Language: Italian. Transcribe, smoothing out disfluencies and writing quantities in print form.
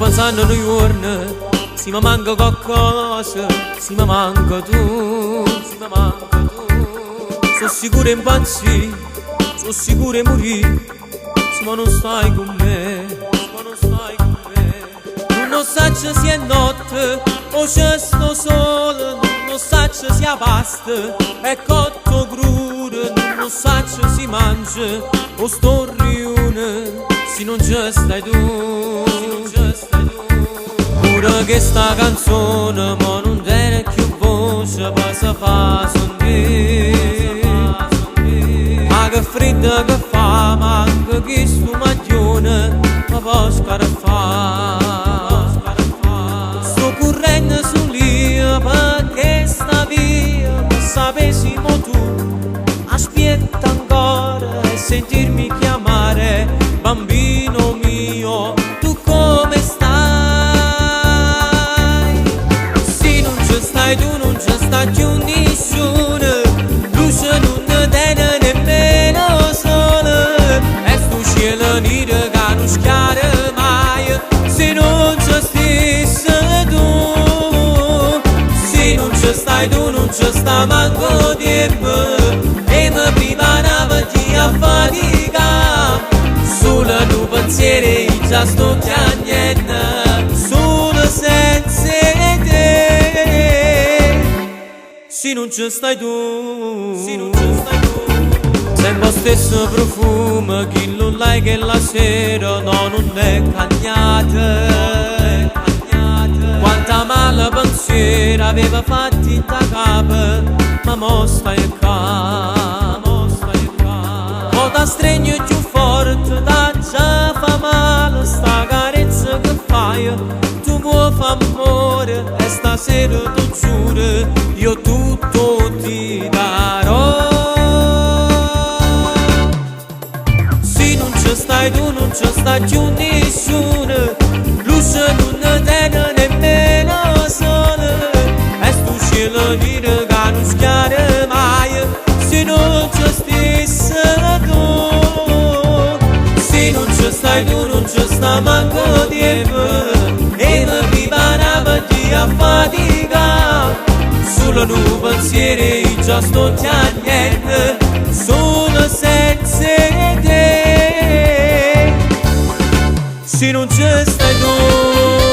pensando noi giorni, se mi manca qualcosa, se mi manca tu, se mi manca tu. Sono sicuro in pensi, sono sicuro in morire, se ma non stai con me, se ma non stai con me. Non sai se è notte o se sto solo, non sai se è pasta, è cotto crudo, non sai se si mangia o sto riune, se non ci stai tu. Pure che sta canzone ma non tiene più voce per se fa sentire. Ma che freddo che fa, ma anche chi sto maglione ma può scarafare. Sto correndo su lì perché sta via, ma sapessimo tu. Aspetta ancora e sentirmi chiamare, bambino mio, tu come stai? Se non ci stai tu non ci sta più nessuno, luce non ne tiene nemmeno sole, e sto cielo nero che non schiara mai, se non ci stessi tu. Se non ci stai tu non ci sta manco tempo, e mi preparavo a fatica, solo tu pensieri già sto piangendo, solo senza te. Se non ci stai tu, se non ci stai tu, sempre lo stesso profumo, chi non l'hai che la sera no, non è cagnata. Quanta male pensiero aveva fatto in ta capa, ma mo stai qua, mo stai qua. Mo da stregno più forte, da già fa male sta carezza che fai. Tu vuoi fa amore e stasera tu giuro, io tutto ti darò. Se non ci stai tu non ci sta più nessuno, luce non ne tiene nemmeno sole, e sto cielo nero che non schiara mai, se non ci stessi tu. Se non ci stai tu non ci sta manco tempo, e mi preparavo a fatica, solo tu pensieri già sto piangendo, solo senza te. Se non ci stai tu.